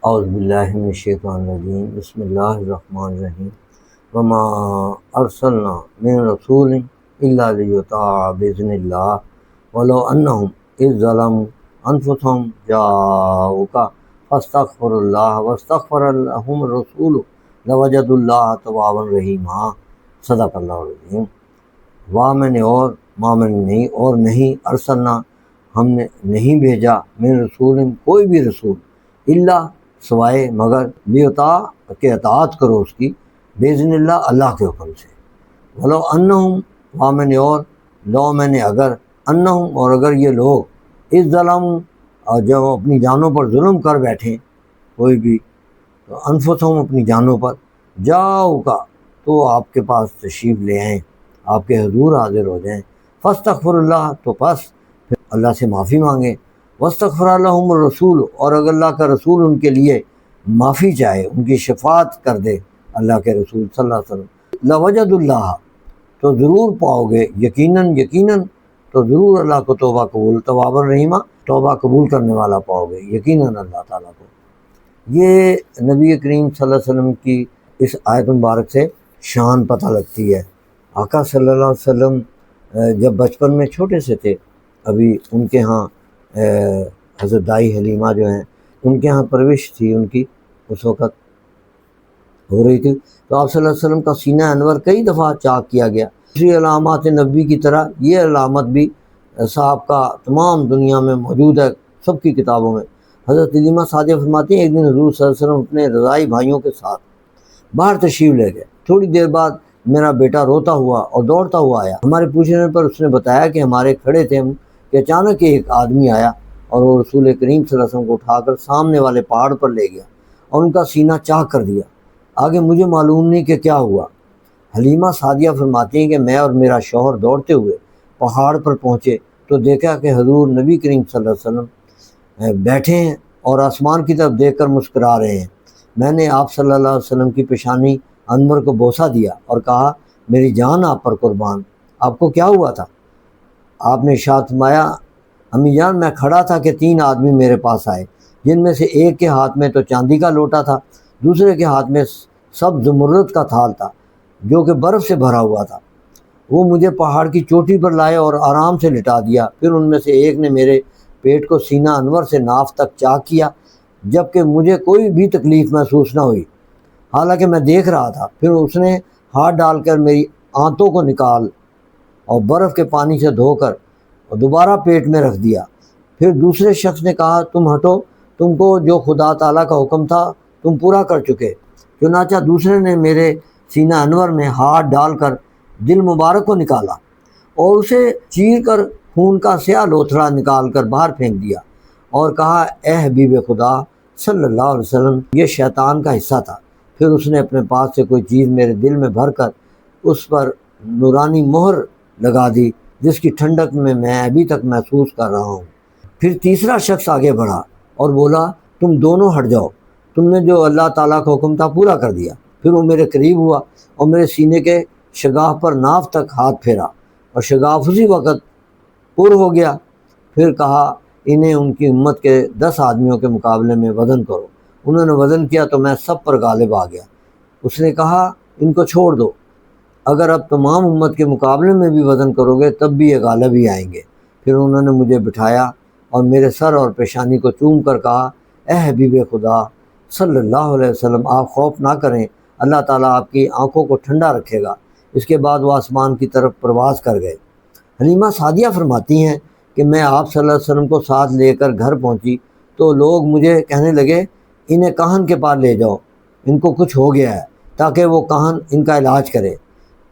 اعوذ باللہ من الشیطان الرجیم بسم اللہ الرحمن الرحیم وما ارسلنا من رسول الا لیطاع باذن اللہ ولو انہم اذ ظلموا انفسهم جاؤوک فاستغفروا اللہ واستغفر لهم الرسول لوجدوا اللہ توابا رحیما۔ صدق اللہ العظیم۔ اور نہیں ارسلنا ہم نے نہیں بھیجا من رسول کوئی بھی رسول الا سوائے مگر لیطاع کہ اطاعت کرو اس کی باذن اللہ اللہ کے حکم سے۔ ولو انہم اگر انہم اور اگر یہ لوگ اس ظلم اور جب اپنی جانوں پر ظلم کر بیٹھیں کوئی بھی تو انفسہم اپنی جانوں پر جاؤ کا تو آپ کے پاس تشریف لے آئیں، آپ کے حضور حاضر ہو جائیں، فاستغفر اللہ تو پس پھر اللہ سے معافی مانگیں، واستغفر لهم الرسول اور اگر اللہ کا رسول ان کے لیے معافی چاہے، ان کی شفاعت کر دے اللہ کے رسول صلی اللہ علیہ وسلم، لوجد اللہ تو ضرور پاؤ گے، یقیناً تو ضرور اللہ کو توبہ قبول، تواب الرحیمہ توبہ قبول کرنے والا پاؤ گے یقیناً اللہ تعالیٰ کو۔ یہ نبی کریم صلی اللہ علیہ وسلم کی اس آیت مبارک سے شان پتہ لگتی ہے۔ آقا صلی اللہ علیہ وسلم جب بچپن میں چھوٹے سے تھے، ابھی ان کے ہاں حضرت دائی حلیمہ جو ہیں ان کے ہاں پرورش تھی، ان کی اس وقت ہو رہی تھی، تو آپ صلی اللہ علیہ وسلم کا سینہ انور کئی دفعہ چاک کیا گیا۔ دوسری علامات نبی کی طرح یہ علامت بھی صاحب کا تمام دنیا میں موجود ہے، سب کی کتابوں میں۔ حضرت حلیمہ سعدیہ فرماتی ہیں ایک دن حضور صلی اللہ علیہ وسلم اپنے رضائی بھائیوں کے ساتھ باہر تشریف لے گئے۔ تھوڑی دیر بعد میرا بیٹا روتا ہوا اور دوڑتا ہوا آیا، ہمارے پوچھنے پر اس نے بتایا کہ ہمارے کھڑے تھے ہم کہ اچانک ایک آدمی آیا اور وہ رسول کریم صلی اللہ علیہ وسلم کو اٹھا کر سامنے والے پہاڑ پر لے گیا اور ان کا سینہ چاک کر دیا۔ آگے مجھے معلوم نہیں کہ کیا ہوا۔ حلیمہ سعدیہ فرماتی ہیں کہ میں اور میرا شوہر دوڑتے ہوئے پہاڑ پر پہنچے تو دیکھا کہ حضور نبی کریم صلی اللہ علیہ وسلم بیٹھے ہیں اور آسمان کی طرف دیکھ کر مسکرا رہے ہیں۔ میں نے آپ صلی اللہ علیہ وسلم کی پیشانی انور کو بوسہ دیا اور کہا میری جان آپ پر قربان، آپ کو کیا ہوا تھا؟ آپ نے ارشاد فرمایا امی جان میں کھڑا تھا کہ 3 آدمی میرے پاس آئے، جن میں سے ایک کے ہاتھ میں تو چاندی کا لوٹا تھا، دوسرے کے ہاتھ میں سب زمرد کا تھال تھا جو کہ برف سے بھرا ہوا تھا۔ وہ مجھے پہاڑ کی چوٹی پر لائے اور آرام سے لٹا دیا۔ پھر ان میں سے ایک نے میرے پیٹ کو سینہ انور سے ناف تک چاک کیا جبکہ مجھے کوئی بھی تکلیف محسوس نہ ہوئی، حالانکہ میں دیکھ رہا تھا۔ پھر اس نے ہاتھ ڈال کر میری آنتوں کو نکال اور برف کے پانی سے دھو کر اور دوبارہ پیٹ میں رکھ دیا۔ پھر دوسرے شخص نے کہا تم ہٹو، تم کو جو خدا تعالیٰ کا حکم تھا تم پورا کر چکے۔ چنانچہ دوسرے نے میرے سینہ انور میں ہاتھ ڈال کر دل مبارک کو نکالا اور اسے چیر کر خون کا سیاہ لوتھڑا نکال کر باہر پھینک دیا اور کہا اے حبیب خدا صلی اللہ علیہ وسلم یہ شیطان کا حصہ تھا۔ پھر اس نے اپنے پاس سے کوئی چیز میرے دل میں بھر کر اس پر نورانی مہر لگا دی جس کی ٹھنڈک میں ابھی تک محسوس کر رہا ہوں۔ پھر تیسرا شخص آگے بڑھا اور بولا تم دونوں ہٹ جاؤ، تم نے جو اللہ تعالیٰ کا حکم تھا پورا کر دیا۔ پھر وہ میرے قریب ہوا اور میرے سینے کے شگاف پر ناف تک ہاتھ پھیرا اور شگاف اسی وقت پر ہو گیا۔ پھر کہا انہیں ان کی امت کے 10 آدمیوں کے مقابلے میں وزن کرو۔ انہوں نے وزن کیا تو میں سب پر غالب آ گیا۔ اس نے کہا ان کو چھوڑ دو، اگر اب تمام امت کے مقابلے میں بھی وزن کرو گے تب بھی یہ غالب ہی آئیں گے۔ پھر انہوں نے مجھے بٹھایا اور میرے سر اور پیشانی کو چوم کر کہا اے حبیب خدا صلی اللہ علیہ وسلم آپ خوف نہ کریں، اللہ تعالیٰ آپ کی آنکھوں کو ٹھنڈا رکھے گا۔ اس کے بعد وہ آسمان کی طرف پرواز کر گئے۔ حلیمہ سعدیہ فرماتی ہیں کہ میں آپ صلی اللہ علیہ وسلم کو ساتھ لے کر گھر پہنچی تو لوگ مجھے کہنے لگے انہیں کاہن کے پاس لے جاؤ، ان کو کچھ ہو گیا ہے، تاکہ وہ کاہن ان کا علاج کرے۔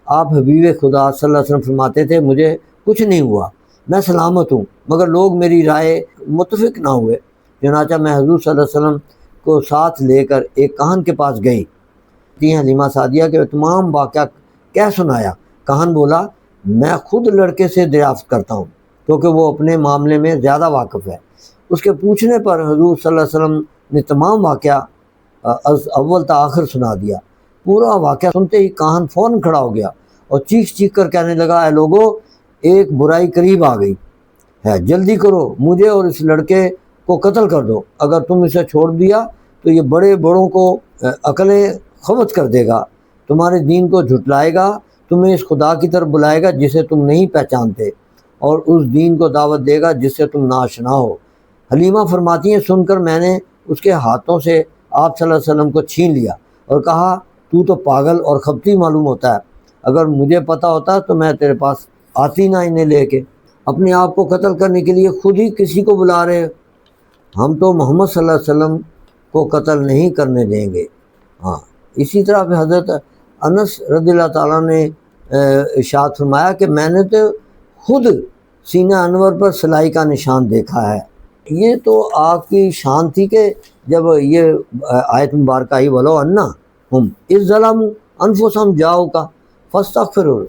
آپ حبیب خدا صلی اللہ علیہ وسلم فرماتے تھے مجھے کچھ نہیں ہوا، میں سلامت ہوں، مگر لوگ میری رائے متفق نہ ہوئے۔ چنانچہ میں حضور صلی اللہ علیہ وسلم کو ساتھ لے کر ایک کاہن کے پاس گئی۔ حلیمہ سعدیہ کے تمام واقعہ کہہ سنایا۔ کاہن بولا میں خود لڑکے سے دریافت کرتا ہوں کیونکہ وہ اپنے معاملے میں زیادہ واقف ہے۔ اس کے پوچھنے پر حضور صلی اللہ علیہ وسلم نے تمام واقعہ از اول تا آخر سنا دیا۔ پورا واقعہ سنتے ہی کاہن فوراً کھڑا ہو گیا اور چیخ کر کہنے لگا اے لوگو ایک برائی قریب آ گئی ہے، جلدی کرو، مجھے اور اس لڑکے کو قتل کر دو، اگر تم اسے چھوڑ دیا تو یہ بڑے بڑوں کو عقلیں خبط کر دے گا، تمہارے دین کو جھٹلائے گا، تمہیں اس خدا کی طرف بلائے گا جسے تم نہیں پہچانتے، اور اس دین کو دعوت دے گا جس سے تم ناآشنا ہو۔ حلیمہ فرماتی ہیں سن کر میں نے اس کے ہاتھوں سے آپ صلی اللہ علیہ وسلم کو چھین لیا اور کہا تو پاگل اور خبطی معلوم ہوتا ہے، اگر مجھے پتہ ہوتا تو میں تیرے پاس آتی نہ انہیں لے کے۔ اپنے آپ کو قتل کرنے کے لیے خود ہی کسی کو بلا رہے، ہم تو محمد صلی اللہ علیہ وسلم کو قتل نہیں کرنے دیں گے۔ ہاں، اسی طرح پہ حضرت انس رضی اللہ تعالیٰ نے ارشاد فرمایا کہ میں نے تو خود سینہ انور پر سلائی کا نشان دیکھا ہے۔ یہ تو آپ کی شان تھی کہ جب یہ آیت مبارکہ آئی وَلَوْ أَنَّهُمْ إِذ ظَلَمُوا أَنفُسَهُمْ جَاءُوكَ فَاسْتَغْفِرُوا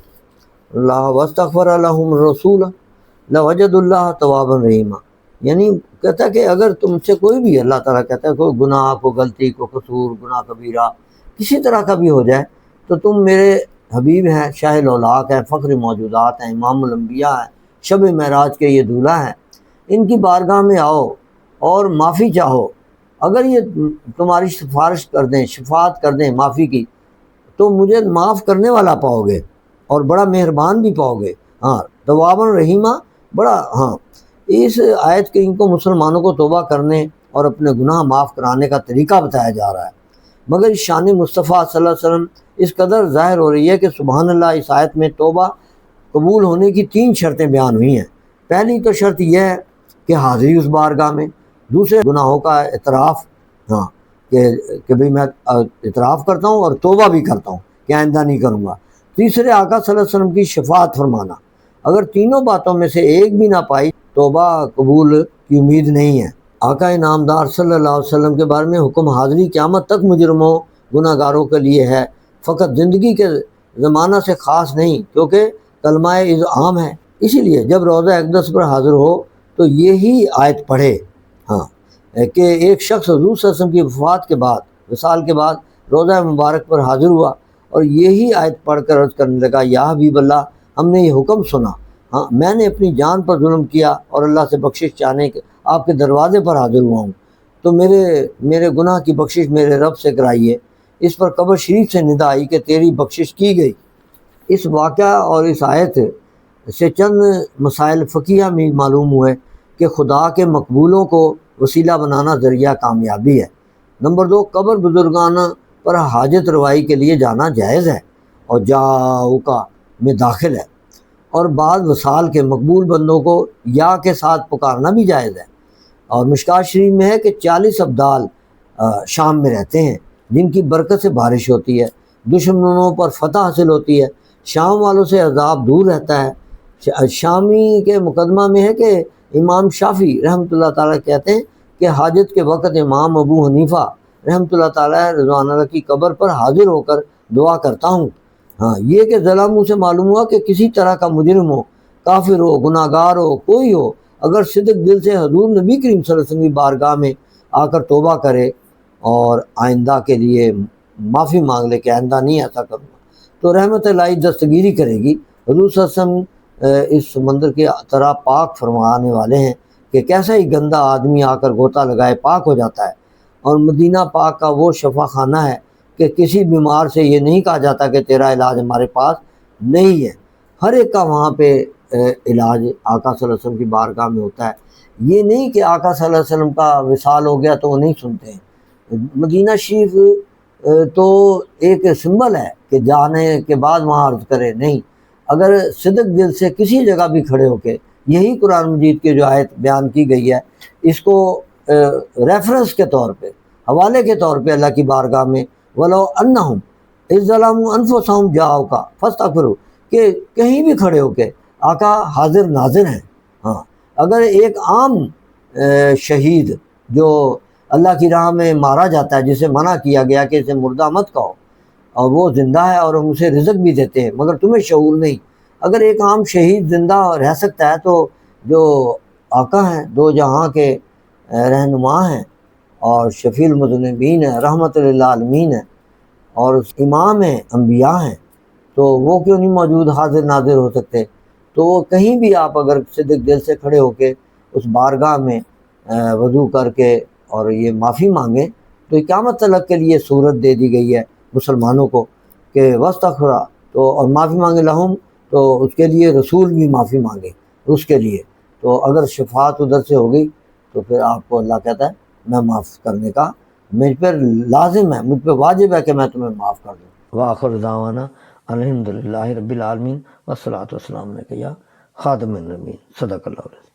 اللَّهَ وَاسْتَغْفَرَ لَهُمُ الرَّسُولُ لَوَجَدُوا اللَّهَ تَوَّابًا رَحِيمًا، یعنی کہتا ہے کہ اگر تم سے کوئی بھی، اللہ تعالیٰ کہتا ہے کوئی گناہ، کوئی غلطی، کوئی قصور، گناہ کبیرہ کسی طرح کا بھی ہو جائے تو تم میرے حبیب ہیں، شاہ الاولاق ہیں، فخر موجودات ہیں، امام الانبیاء ہیں، شب معراج کے یہ دولہا ہیں، ان کی بارگاہ میں آؤ اور معافی چاہو۔ اگر یہ تمہاری سفارش کر دیں، شفاعت کر دیں معافی کی، تو مجھے معاف کرنے والا پاؤ گے اور بڑا مہربان بھی پاؤ گے۔ ہاں، توابً رحیمہ، بڑا، ہاں، اس آیت کے ان کو مسلمانوں کو توبہ کرنے اور اپنے گناہ معاف کرانے کا طریقہ بتایا جا رہا ہے، مگر شان مصطفیٰ صلی اللہ علیہ وسلم اس قدر ظاہر ہو رہی ہے کہ سبحان اللہ، اس آیت میں توبہ قبول ہونے کی 3 شرطیں بیان ہوئی ہیں۔ پہلی تو شرط یہ ہے کہ حاضری اس بارگاہ میں، دوسرے گناہوں کا اعتراف، ہاں، کہ بھئی میں اعتراف کرتا ہوں اور توبہ بھی کرتا ہوں کہ آئندہ نہیں کروں گا، تیسرے آقا صلی اللہ علیہ وسلم کی شفاعت فرمانا۔ اگر تینوں باتوں میں سے ایک بھی نہ پائی، توبہ قبول کی امید نہیں ہے۔ آقا انعامدار صلی اللہ علیہ وسلم کے بارے میں حکم حاضری قیامت تک مجرموں گناہ گاروں کے لیے ہے، فقط زندگی کے زمانہ سے خاص نہیں، کیونکہ کلمہ از عام ہے۔ اسی لیے جب روضہ اقدس پر حاضر ہو تو یہی آیت پڑھے، ہاں، کہ ایک شخص حضور صلی اللہ علیہ وسلم کی وفات کے بعد، وصال کے بعد روضہ مبارک پر حاضر ہوا اور یہی آیت پڑھ کر عرض کرنے لگا یا حبیب اللہ، ہم نے یہ حکم سنا، ہاں، میں نے اپنی جان پر ظلم کیا اور اللہ سے بخشش چاہنے کے آپ کے دروازے پر حاضر ہوا ہوں، تو میرے گناہ کی بخشش میرے رب سے کرائیے۔ اس پر قبر شریف سے ندا آئی کہ تیری بخشش کی گئی۔ اس واقعہ اور اس آیت سے چند مسائل فقہیہ میں معلوم ہوئے کہ خدا کے مقبولوں کو وسیلہ بنانا ذریعہ کامیابی ہے۔ نمبر 2، قبر بزرگانہ پر حاجت روائی کے لیے جانا جائز ہے اور جاؤکا میں داخل ہے، اور بعض وصال کے مقبول بندوں کو یا کے ساتھ پکارنا بھی جائز ہے۔ اور مشکات شریف میں ہے کہ 40 ابدال شام میں رہتے ہیں جن کی برکت سے بارش ہوتی ہے، دشمنوں پر فتح حاصل ہوتی ہے، شام والوں سے عذاب دور رہتا ہے۔ شامی کے مقدمہ میں ہے کہ امام شافعی رحمۃ اللہ تعالیٰ کہتے ہیں کہ حاجت کے وقت امام ابو حنیفہ رحمۃ اللہ تعالیٰ رضوان اللہ کی قبر پر حاضر ہو کر دعا کرتا ہوں۔ ہاں، یہ کہ ذرا منہ سے معلوم ہوا کہ کسی طرح کا مجرم ہو، کافر ہو، گناہ گار ہو، کوئی ہو، اگر صدق دل سے حضور نبی کریم صلی اللہ علیہ وسلم کی بارگاہ میں آ کر توبہ کرے اور آئندہ کے لیے معافی مانگ لے کہ آئندہ نہیں ایسا کروں گا، تو رحمت الہی دستگیری کرے گی۔ حضور صلی اللہ علیہ وسلم اس سمندر کی طرح پاک فرمانے والے ہیں کہ کیسا ہی گندا آدمی آ کر غوطہ لگائے پاک ہو جاتا ہے، اور مدینہ پاک کا وہ شفا خانہ ہے کہ کسی بیمار سے یہ نہیں کہا جاتا کہ تیرا علاج ہمارے پاس نہیں ہے، ہر ایک کا وہاں پہ علاج آقا صلی اللہ علیہ وسلم کی بارگاہ میں ہوتا ہے۔ یہ نہیں کہ آقا صلی اللہ علیہ وسلم کا وصال ہو گیا تو وہ نہیں سنتے ہیں۔ مدینہ شریف تو ایک سمبل ہے کہ جانے کے بعد وہاں عرض کرے، نہیں، اگر صدق دل سے کسی جگہ بھی کھڑے ہو کے یہی قرآن مجید کی جو آیت بیان کی گئی ہے اس کو ریفرنس کے طور پہ، حوالے کے طور پہ اللہ کی بارگاہ میں وَلَوْ أَنَّهُمْ إِذ ظَلَمُوا أَنفُسَهُمْ جَاءُوكَ فَاسْتَغْفِرُوا، کہ کہیں بھی کھڑے ہو کے آقا حاضر ناظر ہیں۔ ہاں، اگر ایک عام شہید جو اللہ کی راہ میں مارا جاتا ہے، جسے منع کیا گیا کہ اسے مردہ مت کہو، اور وہ زندہ ہے اور ہم اسے رزق بھی دیتے ہیں مگر تمہیں شعور نہیں، اگر ایک عام شہید زندہ رہ سکتا ہے تو جو آقا ہیں، دو جہاں کے رہنما ہیں اور شفیع المذنبین ہیں، رحمت للعالمین ہیں، اور امام ہیں، انبیاء ہیں، تو وہ کیوں نہیں موجود، حاضر ناظر ہو سکتے؟ تو وہ کہیں بھی آپ اگر صدق دل سے کھڑے ہو کے اس بارگاہ میں وضو کر کے اور یہ معافی مانگیں تو قیامت تلک کے لیے صورت دے دی گئی ہے مسلمانوں کو کہ وستغفرا، تو اور معافی مانگے لہم، تو اس کے لیے رسول بھی معافی مانگے اس کے لیے. تو اگر شفاعت ادھر سے ہو گئی تو پھر آپ کو اللہ کہتا ہے میں معاف کرنے کا مجھ پر لازم ہے، مجھ پہ واجب ہے کہ میں تمہیں معاف کر دوں. وآخر دعوانا الحمدللہ رب العالمین والصلاۃ والسلام علیک یا خاتم النبیین. صدق اللہ علیہ.